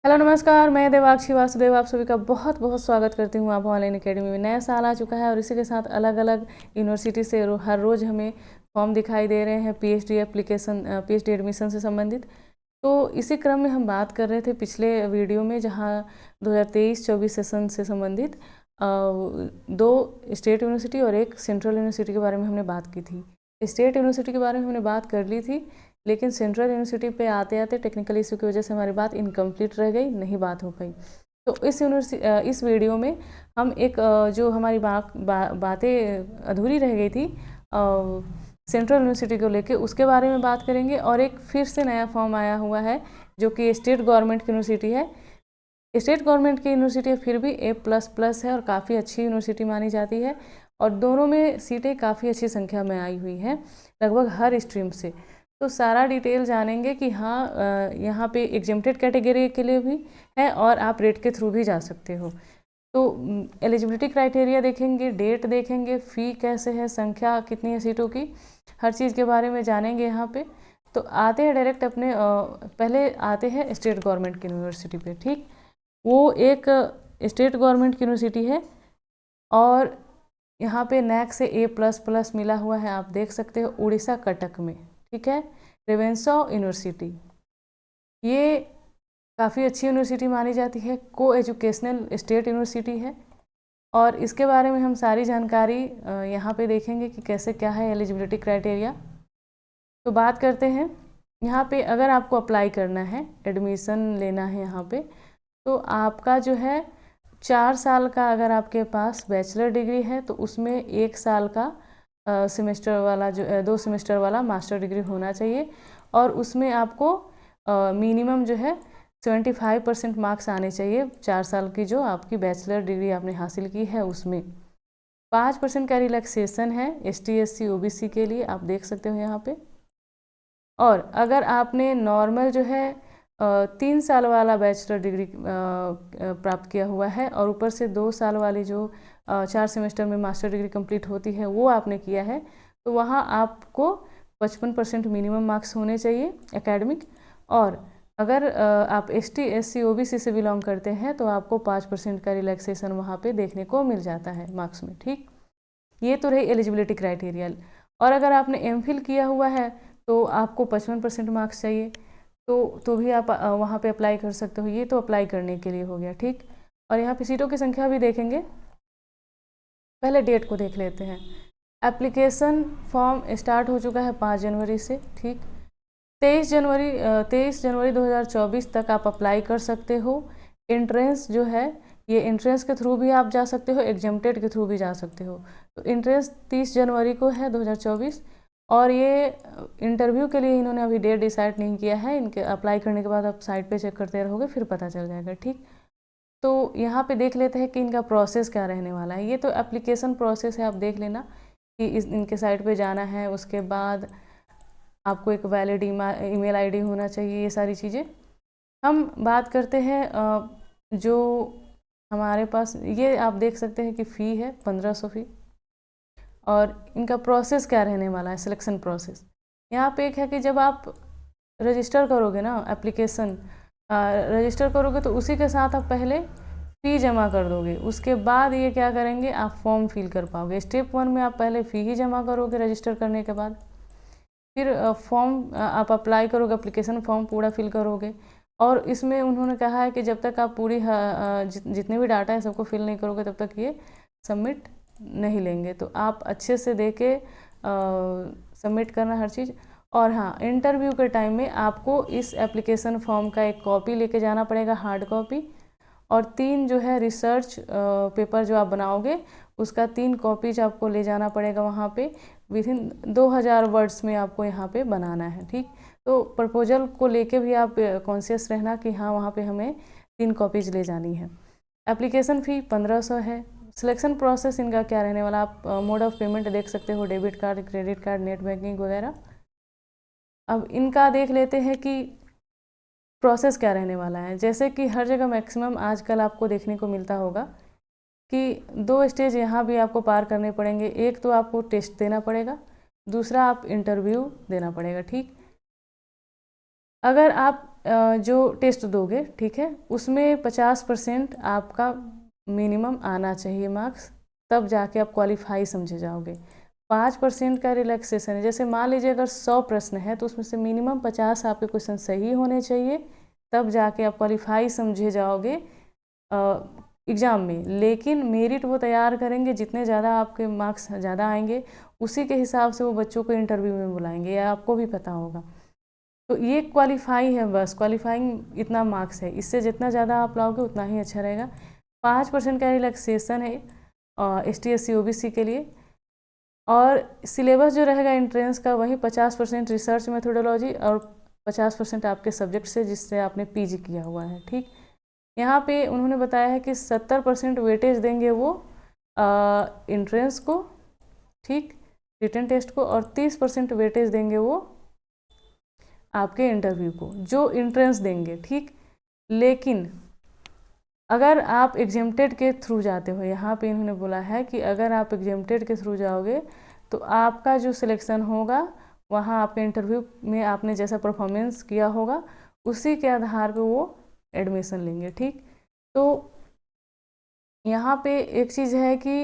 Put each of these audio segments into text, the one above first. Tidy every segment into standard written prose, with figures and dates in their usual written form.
Hello नमस्कार, मैं देवाक्षी वासुदेव आप सभी का बहुत बहुत स्वागत करती हूँ। आप ऑनलाइन अकेडमी में नया साल आ चुका है और इसी के साथ अलग अलग यूनिवर्सिटी से हर रोज़ हमें फॉर्म दिखाई दे रहे हैं पीएचडी एप्लीकेशन पीएचडी एडमिशन से संबंधित। तो इसी क्रम में हम बात कर रहे थे पिछले वीडियो में, जहाँ 2023-24 सेशन से संबंधित 2 स्टेट यूनिवर्सिटी और 1 सेंट्रल यूनिवर्सिटी के बारे में हमने बात की थी। स्टेट यूनिवर्सिटी के बारे में हमने बात कर ली थी, लेकिन सेंट्रल यूनिवर्सिटी पे आते आते टेक्निकल इशू की वजह से हमारी बात इनकम्प्लीट रह गई, नहीं बात हो पाई। तो इस वीडियो में हम एक जो हमारी बातें अधूरी रह गई थी सेंट्रल यूनिवर्सिटी को लेके, उसके बारे में बात करेंगे। और एक फिर से नया फॉर्म आया हुआ है जो कि स्टेट गवर्नमेंट की यूनिवर्सिटी है। स्टेट गवर्नमेंट की यूनिवर्सिटी फिर भी A++ है और काफ़ी अच्छी यूनिवर्सिटी मानी जाती है, और दोनों में सीटें काफ़ी अच्छी संख्या में आई हुई हैं, लगभग हर स्ट्रीम से। तो सारा डिटेल जानेंगे कि हाँ, यहाँ पे एग्जेम्प्टेड कैटेगरी के लिए भी है और आप रेट के थ्रू भी जा सकते हो। तो एलिजिबिलिटी क्राइटेरिया देखेंगे, डेट देखेंगे, फ़ी कैसे है, संख्या कितनी है सीटों की, हर चीज़ के बारे में जानेंगे यहाँ पे। तो आते हैं डायरेक्ट अपने पहले आते हैं स्टेट गवर्नमेंट की यूनिवर्सिटी पे। ठीक, वो एक स्टेट गवर्नमेंट की यूनिवर्सिटी है और यहाँ पे नैक से A++ मिला हुआ है, आप देख सकते हो, उड़ीसा कटक में। ठीक है, रेवेन्शा यूनिवर्सिटी, ये काफ़ी अच्छी यूनिवर्सिटी मानी जाती है, को एजुकेशनल स्टेट यूनिवर्सिटी है। और इसके बारे में हम सारी जानकारी यहाँ पे देखेंगे कि कैसे क्या है एलिजिबिलिटी क्राइटेरिया। तो बात करते हैं यहाँ पे, अगर आपको अप्लाई करना है, एडमिशन लेना है यहाँ पे, तो आपका जो है 4 साल का, अगर आपके पास बैचलर डिग्री है तो उसमें 1 साल का सेमेस्टर वाला जो 2 सेमेस्टर वाला मास्टर डिग्री होना चाहिए, और उसमें आपको मिनिमम जो है 75% मार्क्स आने चाहिए 4 साल की जो आपकी बैचलर डिग्री आपने हासिल की है उसमें। 5% का रिलैक्सेशन है ST SC OBC के लिए, आप देख सकते हो यहाँ पे। और अगर आपने नॉर्मल जो है 3 साल वाला बैचलर डिग्री प्राप्त किया हुआ है और ऊपर से 2 साल वाली जो 4 सेमेस्टर में मास्टर डिग्री कंप्लीट होती है वो आपने किया है, तो वहाँ आपको 55% मिनिमम मार्क्स होने चाहिए एकेडमिक। और अगर आप ST SC OBC से बिलोंग करते हैं तो आपको 5% का रिलैक्सेशन वहाँ पे देखने को मिल जाता है मार्क्स में। ठीक, ये तो रही एलिजिबिलिटी क्राइटेरिया। और अगर आपने MPhil किया हुआ है तो आपको 55% मार्क्स चाहिए, तो भी आप वहाँ पे अप्लाई कर सकते हो। ये तो अप्लाई करने के लिए हो गया। ठीक, और यहाँ पे सीटों की संख्या भी देखेंगे। पहले डेट को देख लेते हैं। एप्लीकेशन फॉर्म स्टार्ट हो चुका है 5 जनवरी से। ठीक, 23 जनवरी 2024 तक आप अप्लाई कर सकते हो। एंट्रेंस जो है, ये एंट्रेंस के थ्रू भी आप जा सकते हो, एग्जेम्प्टेड के थ्रू भी जा सकते हो। तो एंट्रेंस 30 जनवरी को है 2024, और ये इंटरव्यू के लिए इन्होंने अभी डेट डिसाइड नहीं किया है। इनके अप्लाई करने के बाद आप साइट पे चेक करते रहोगे, फिर पता चल जाएगा। ठीक, तो यहाँ पे देख लेते हैं कि इनका प्रोसेस क्या रहने वाला है। ये तो एप्लीकेशन प्रोसेस है, आप देख लेना कि इनके साइट पे जाना है, उसके बाद आपको एक वैलिड ईमेल ID होना चाहिए, ये सारी चीज़ें। हम बात करते हैं जो हमारे पास, ये आप देख सकते हैं कि फ़ी है 1500 फ़ी। और इनका प्रोसेस क्या रहने वाला है, सिलेक्शन प्रोसेस। यहाँ पे एक है कि जब आप रजिस्टर करोगे ना, एप्लीकेशन रजिस्टर करोगे तो उसी के साथ आप पहले फ़ी जमा कर दोगे। उसके बाद ये क्या करेंगे, आप फॉर्म फिल कर पाओगे। स्टेप 1 में आप पहले फ़ी ही जमा करोगे रजिस्टर करने के बाद, फिर फॉर्म आप अप्लाई करोगे, एप्लीकेशन फॉर्म पूरा फिल करोगे। और इसमें उन्होंने कहा है कि जब तक आप पूरी जितने भी डाटा है सबको फिल नहीं करोगे तब तक ये सबमिट नहीं लेंगे। तो आप अच्छे से दे के सबमिट करना हर चीज़। और हाँ, इंटरव्यू के टाइम में आपको इस एप्लीकेशन फॉर्म का एक कॉपी लेके जाना पड़ेगा, हार्ड कॉपी, और 3 जो है रिसर्च पेपर जो आप बनाओगे उसका 3 कॉपीज आपको ले जाना पड़ेगा वहाँ पे। विदिन 2000 वर्ड्स में आपको यहाँ पे बनाना है। ठीक, तो प्रपोजल को लेके भी आप कॉन्शियस रहना कि हाँ, वहाँ पे हमें 3 कॉपीज ले जानी है। एप्लीकेशन फ़ी 1500 है। सिलेक्शन प्रोसेस इनका क्या रहने वाला, आप मोड ऑफ पेमेंट देख सकते हो, debit card, credit card, net banking वगैरह। अब इनका देख लेते हैं कि प्रोसेस क्या रहने वाला है। जैसे कि हर जगह मैक्सिमम आजकल आपको देखने को मिलता होगा कि 2 स्टेज यहाँ भी आपको पार करने पड़ेंगे। एक तो आपको टेस्ट देना पड़ेगा, दूसरा आप इंटरव्यू देना पड़ेगा। ठीक, अगर आप जो टेस्ट दोगे, ठीक है, उसमें 50% आपका मिनिमम आना चाहिए मार्क्स, तब जाके आप क्वालिफाई समझे जाओगे। 5% का रिलैक्सेशन है, जैसे मान लीजिए अगर 100 प्रश्न है तो उसमें से मिनिमम 50 आपके क्वेश्चन सही होने चाहिए, तब जाके आप क्वालिफाई समझे जाओगे एग्ज़ाम में। लेकिन मेरिट वो तैयार करेंगे, जितने ज़्यादा आपके मार्क्स ज़्यादा आएंगे उसी के हिसाब से वो बच्चों को इंटरव्यू में बुलाएंगे, या आपको भी पता होगा। तो ये क्वालिफाई है, बस क्वालिफाइंग इतना मार्क्स है, इससे जितना ज़्यादा आप लाओगे उतना ही अच्छा रहेगा। 5% का रिलैक्सेशन है ST SC OBC के लिए। और सिलेबस जो रहेगा एंट्रेंस का वही 50% रिसर्च मेथोडोलॉजी और 50% आपके सब्जेक्ट से जिससे आपने PG किया हुआ है, ठीक। यहाँ पे उन्होंने बताया है कि 70% वेटेज देंगे वो एंट्रेंस को, ठीक, रिटन टेस्ट को, और 30% वेटेज देंगे वो आपके इंटरव्यू को, जो एंट्रेंस देंगे, ठीक। लेकिन अगर आप एग्जेम्प्टेड के थ्रू जाते हो, यहाँ पे इन्होंने बोला है कि अगर आप एग्जेम्प्टेड के थ्रू जाओगे तो आपका जो सिलेक्शन होगा वहाँ आपके इंटरव्यू में आपने जैसा परफॉर्मेंस किया होगा उसी के आधार पे वो एडमिशन लेंगे, ठीक। तो यहाँ पे एक चीज़ है कि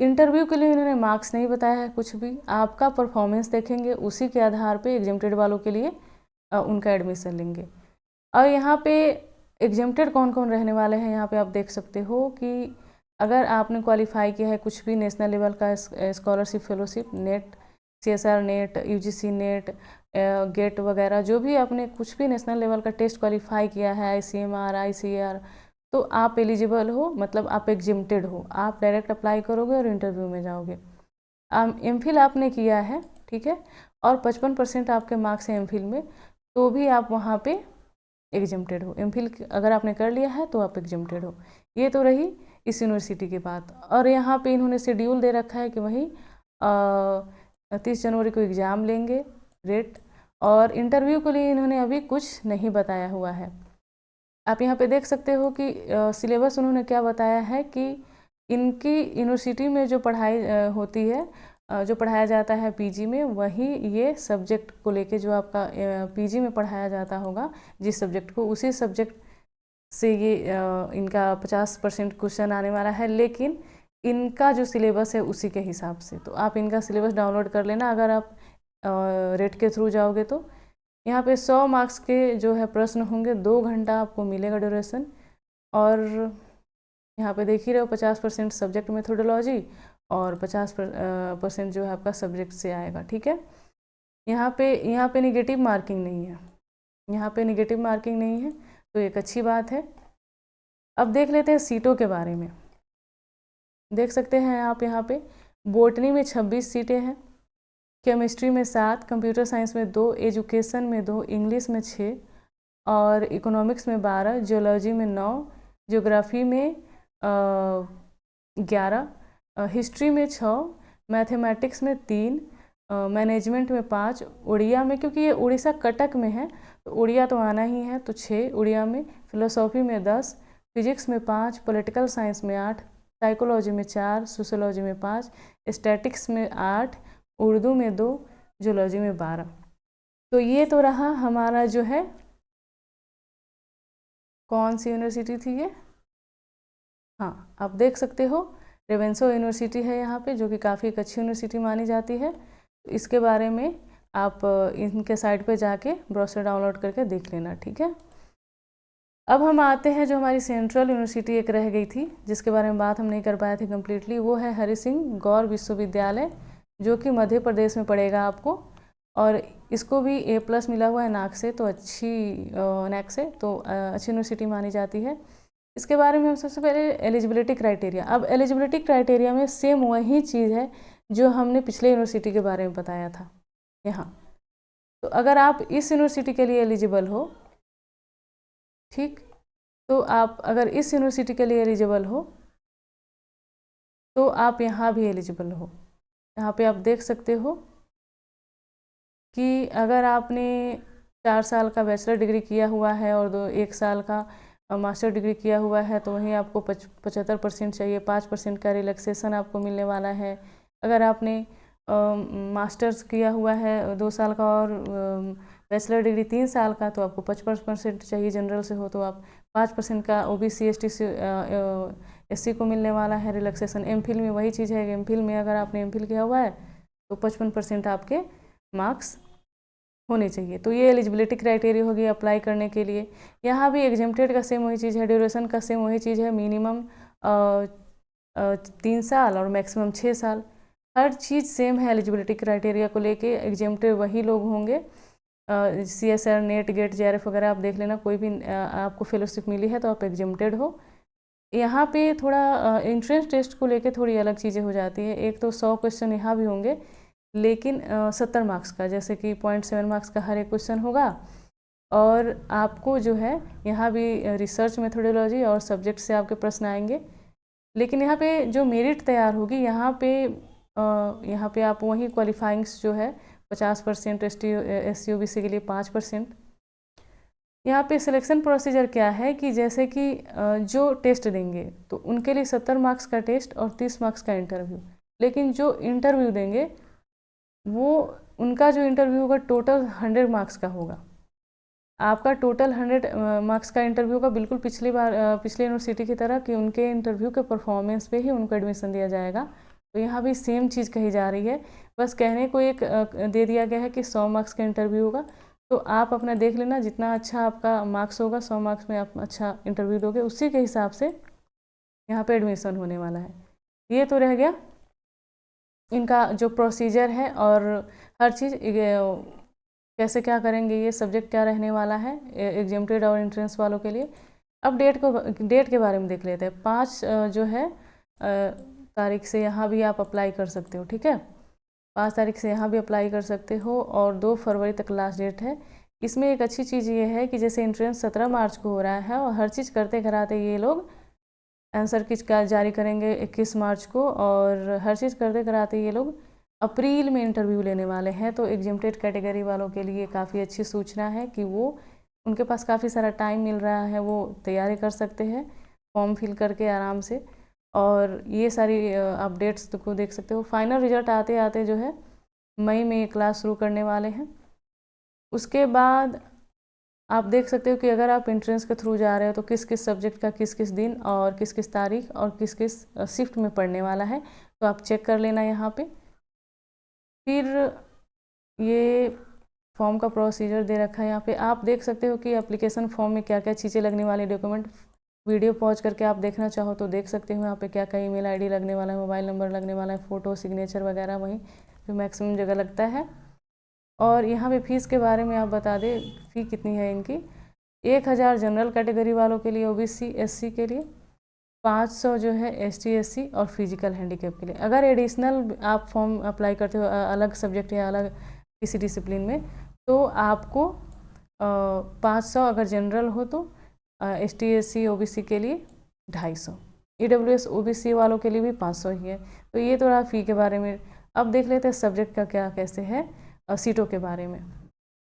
इंटरव्यू के लिए इन्होंने मार्क्स नहीं बताया है कुछ भी, आपका परफॉर्मेंस देखेंगे, उसी के आधार पे एग्जेम्प्टेड वालों के लिए उनका एडमिशन लेंगे। और यहाँ पे एग्जेम्प्टेड कौन कौन रहने वाले हैं, यहाँ पे आप देख सकते हो कि अगर आपने क्वालिफाई किया है कुछ भी नेशनल लेवल का scholarship fellowship, NET, CSR NET, UGC NET, GATE वगैरह, जो भी आपने कुछ भी नेशनल लेवल का टेस्ट क्वालिफाई किया है, ICMR, ICAR, तो आप एलिजिबल हो, मतलब आप एग्जेम्प्टेड हो, आप डायरेक्ट अप्लाई करोगे और इंटरव्यू में जाओगे। MPhil आपने किया है, ठीक है, और 55% आपके मार्क्स हैं MPhil में, तो भी आप वहाँ पे एग्जेम्प्टेड हो। MPhil अगर आपने कर लिया है तो आप एग्जेम्प्टेड हो। ये तो रही इस यूनिवर्सिटी की बात। और यहाँ पे इन्होंने शेड्यूल दे रखा है कि वही 30 जनवरी को एग्ज़ाम लेंगे, रेट, और इंटरव्यू के लिए इन्होंने अभी कुछ नहीं बताया हुआ है। आप यहाँ पे देख सकते हो कि सिलेबस उन्होंने क्या बताया है कि इनकी यूनिवर्सिटी में जो पढ़ाई होती है, जो पढ़ाया जाता है PG में, वही ये सब्जेक्ट को लेके जो आपका PG में पढ़ाया जाता होगा जिस सब्जेक्ट को, उसी सब्जेक्ट से ये इनका 50% क्वेश्चन आने वाला है। लेकिन इनका जो सिलेबस है उसी के हिसाब से, तो आप इनका सिलेबस डाउनलोड कर लेना अगर आप रेट के थ्रू जाओगे तो। यहाँ पे 100 मार्क्स के जो है प्रश्न होंगे, 2 घंटा आपको मिलेगा ड्यूरेशन। और यहाँ पे देख ही रहे हो 50% सब्जेक्ट मेथोडोलॉजी और 50% जो है आपका सब्जेक्ट से आएगा, ठीक है। यहाँ पे निगेटिव मार्किंग नहीं है, यहाँ पे निगेटिव मार्किंग नहीं है, तो एक अच्छी बात है। अब देख लेते हैं सीटों के बारे में। देख सकते हैं आप यहाँ पे बॉटनी में 26 सीटें हैं, केमिस्ट्री में 7, कंप्यूटर साइंस में 2, एजुकेशन में 2, इंग्लिश में 6, और इकोनॉमिक्स में 12, जियोलॉजी में 9, ज्योग्राफी में 11, हिस्ट्री में 6, मैथमेटिक्स में 3, मैनेजमेंट में 5, उड़िया में, क्योंकि ये उड़ीसा कटक में है तो उड़िया तो आना ही है, तो 6 उड़िया में, फिलोसॉफी में 10, फिजिक्स में 5, पॉलिटिकल साइंस में 8, साइकोलॉजी में 4, सोशोलॉजी में 5, स्टैटिक्स में 8, उर्दू में 2, जूलॉजी में 12। तो ये तो रहा हमारा जो है, कौन सी यूनिवर्सिटी थी ये, हाँ आप देख सकते हो रेवेन्सो यूनिवर्सिटी है यहाँ पे, जो कि काफ़ी एक अच्छी यूनिवर्सिटी मानी जाती है। इसके बारे में आप इनके साइट पे जाके ब्रोशर डाउनलोड करके देख लेना, ठीक है। अब हम आते हैं जो हमारी सेंट्रल यूनिवर्सिटी एक रह गई थी जिसके बारे में बात हम नहीं कर पाए थे कम्प्लीटली, वो है हरि सिंह गौर विश्वविद्यालय, जो कि मध्य प्रदेश में पड़ेगा आपको। और इसको भी A+ मिला हुआ है नाक से, तो नैक से, तो अच्छी यूनिवर्सिटी मानी जाती है। इसके बारे में हम सबसे पहले एलिजिबिलिटी क्राइटेरिया। अब एलिजिबिलिटी क्राइटेरिया में सेम वही चीज़ है जो हमने पिछले यूनिवर्सिटी के बारे में बताया था यहाँ। तो अगर आप इस यूनिवर्सिटी के लिए एलिजिबल हो, ठीक, तो आप अगर इस यूनिवर्सिटी के लिए एलिजिबल हो तो आप यहाँ भी एलिजिबल हो। यहाँ पे आप देख सकते हो कि अगर आपने 4 साल का बैचलर डिग्री किया हुआ है और 1 साल का मास्टर डिग्री किया हुआ है तो वहीं आपको 75% चाहिए, 5% का रिलैक्सेशन आपको मिलने वाला है। अगर आपने मास्टर्स किया हुआ है 2 साल का और बैचलर डिग्री 3 साल का तो आपको 55% चाहिए, जनरल से हो तो आप 5% का OBC ST SC को मिलने वाला है रिलैक्सेशन। एमफिल में वही चीज़ है, एमफिल में अगर आपने एमफिल किया हुआ है तो 55% आपके मार्क्स होने चाहिए। तो ये एलिजिबिलिटी क्राइटेरिया होगी अप्लाई करने के लिए। यहाँ भी एग्जेम्प्टेड का सेम वही चीज़ है, ड्यूरेशन का सेम वही चीज़ है, मिनिमम 3 साल और मैक्सिमम 6 साल, हर चीज़ सेम है एलिजिबिलिटी क्राइटेरिया को लेके। एग्जेम्प्टेड वही लोग होंगे, CSR नेट गेट JRF वगैरह आप देख लेना, कोई भी आपको फेलोशिप मिली है तो आप एग्जेम्प्टेड हो। यहाँ पे थोड़ा एंट्रेंस टेस्ट को लेके थोड़ी अलग चीज़ें हो जाती है। एक तो 100 क्वेश्चन यहाँ भी होंगे, लेकिन 70 मार्क्स का, जैसे कि 0.7 मार्क्स का हर एक क्वेश्चन होगा। और आपको जो है यहाँ भी रिसर्च मेथोडोलॉजी और सब्जेक्ट से आपके प्रश्न आएंगे, लेकिन यहाँ पे जो मेरिट तैयार होगी यहाँ पे आप वही क्वालिफाइंग्स जो है 50%, SC OBC के लिए 5%। यहाँ पे सिलेक्शन प्रोसीजर क्या है कि जैसे कि जो टेस्ट देंगे तो उनके लिए 70 मार्क्स का टेस्ट और 30 मार्क्स का इंटरव्यू, लेकिन जो इंटरव्यू देंगे वो उनका जो इंटरव्यू होगा टोटल 100 मार्क्स का होगा। आपका टोटल 100 मार्क्स का इंटरव्यू होगा, बिल्कुल पिछली यूनिवर्सिटी की तरह कि उनके इंटरव्यू के परफॉर्मेंस पे ही उनको एडमिशन दिया जाएगा। तो यहाँ भी सेम चीज़ कही जा रही है, बस कहने को एक दे दिया गया है कि 100 मार्क्स का इंटरव्यू होगा। तो आप अपना देख लेना, जितना अच्छा आपका मार्क्स होगा 100 मार्क्स में आप अच्छा इंटरव्यू दोगे, उसी के हिसाब से यहाँ पे एडमिशन होने वाला है। ये तो रह गया इनका जो प्रोसीजर है और हर चीज़ कैसे क्या करेंगे, ये सब्जेक्ट क्या रहने वाला है एग्जेम्प्टेड और एंट्रेंस वालों के लिए। अब डेट के बारे में देख लेते हैं। 5 जो है तारीख से यहाँ भी आप अप्लाई कर सकते हो, ठीक है। 5 तारीख से यहाँ भी अप्लाई कर सकते हो और 2 फरवरी तक लास्ट डेट है। इसमें एक अच्छी चीज़ ये है कि जैसे एंट्रेंस 17 मार्च को हो रहा है और हर चीज़ करते कराते ये लोग आंसर की जारी करेंगे 21 मार्च को, और हर चीज़ करते कराते ये लोग अप्रैल में इंटरव्यू लेने वाले हैं। तो एग्जेम्प्टेड कैटेगरी वालों के लिए काफ़ी अच्छी सूचना है कि वो उनके पास काफ़ी सारा टाइम मिल रहा है, वो तैयारी कर सकते हैं फॉर्म फिल करके आराम से। और ये सारी अपडेट्स को देख सकते हो। फाइनल रिजल्ट आते आते जो है मई में क्लास शुरू करने वाले हैं। उसके बाद आप देख सकते हो कि अगर आप एंट्रेंस के थ्रू जा रहे हो तो किस किस सब्जेक्ट का किस किस दिन और किस किस तारीख और किस किस शिफ्ट में पढ़ने वाला है, तो आप चेक कर लेना यहाँ पे। फिर ये फॉर्म का प्रोसीजर दे रखा है यहाँ पे, आप देख सकते हो कि एप्लीकेशन फॉर्म में क्या क्या चीज़ें लगने वाली, डॉक्यूमेंट वीडियो पॉज करके आप देखना चाहो तो देख सकते हो। यहाँ पे क्या क्या ईमेल आईडी लगने वाला है, मोबाइल नंबर लगने वाला है, फ़ोटो सिग्नेचर वगैरह वहीं जो मैक्सिमम जगह लगता है। और यहाँ पे फ़ीस के बारे में आप बता दें फ़ी कितनी है इनकी। 1000 जनरल कैटेगरी वालों के लिए, OBC SC के लिए, 500 जो है ST SC और फिजिकल हैंडीकैप के लिए। अगर एडिशनल आप फॉर्म अप्लाई करते हो अलग सब्जेक्ट या अलग किसी डिसिप्लिन में तो आपको 500, अगर जनरल हो तो ST SC OBC के लिए 250, EWS OBC वालों के लिए भी 500 ही है। तो ये तो रहा फ़ी के बारे में। अब देख लेते हैं सब्जेक्ट का क्या कैसे है सीटों के बारे में।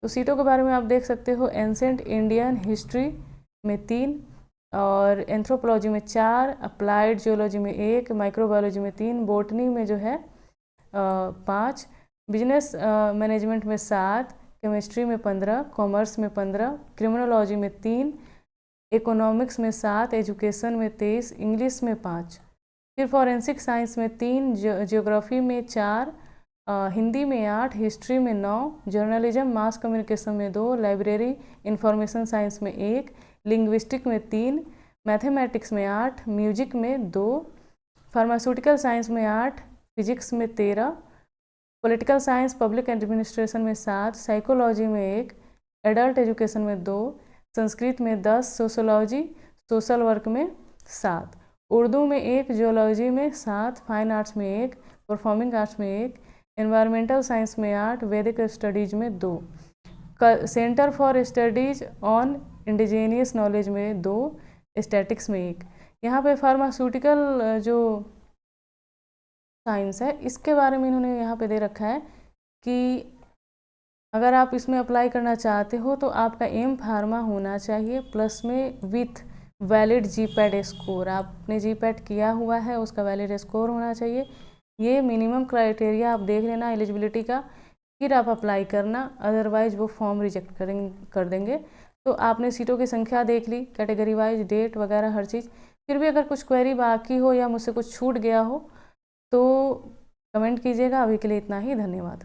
तो सीटों के बारे में आप देख सकते हो, एंसेंट इंडियन हिस्ट्री में 3 और एंथ्रोपोलॉजी में 4, अप्लाइड जियोलॉजी में 1, माइक्रोबायोलॉजी में 3, बोटनी में जो है 5, बिजनेस मैनेजमेंट में 7, केमिस्ट्री में 15, कॉमर्स में 15, क्रिमिनोलॉजी में 3, इकोनॉमिक्स में 7, एजुकेशन में 23, इंग्लिश में 5, फिर फॉरेंसिक साइंस में 3, जियोग्राफी में 4, हिंदी में 8, हिस्ट्री में 9, जर्नलिज्म मास कम्युनिकेशन में 2, लाइब्रेरी इंफॉर्मेशन साइंस में 1, लिंग्विस्टिक में 3, मैथमेटिक्स में 8, म्यूजिक में 2, फार्मास्यूटिकल साइंस में 8, फिजिक्स में 13, पॉलिटिकल साइंस पब्लिक एडमिनिस्ट्रेशन में 7, साइकोलॉजी में 1, एडल्ट एजुकेशन में 2, संस्कृत में 10, सोशोलॉजी सोशल वर्क में 7, उर्दू में 1, जियोलॉजी में 7, फाइन आर्ट्स में 1, परफॉर्मिंग आर्ट्स में 1, एनवायरमेंटल साइंस में 8, वैदिक स्टडीज़ में 2, centre for studies on indigenous knowledge में 2, स्टैटिक्स में 1। यहाँ पे फार्मास्यूटिकल जो साइंस है इसके बारे में इन्होंने यहाँ पे दे रखा है कि अगर आप इसमें अप्लाई करना चाहते हो तो आपका एम फार्मा होना चाहिए, प्लस में विथ वैलिड GPAT स्कोर। आपने GPAT किया हुआ है उसका वैलिड स्कोर होना चाहिए। ये मिनिमम क्राइटेरिया आप देख लेना एलिजिबिलिटी का फिर आप अप्लाई करना, अदरवाइज वो फॉर्म रिजेक्ट कर देंगे। तो आपने सीटों की संख्या देख ली, कैटेगरी वाइज, डेट वगैरह हर चीज़। फिर भी अगर कुछ क्वेरी बाकी हो या मुझसे कुछ छूट गया हो तो कमेंट कीजिएगा। अभी के लिए इतना ही, धन्यवाद।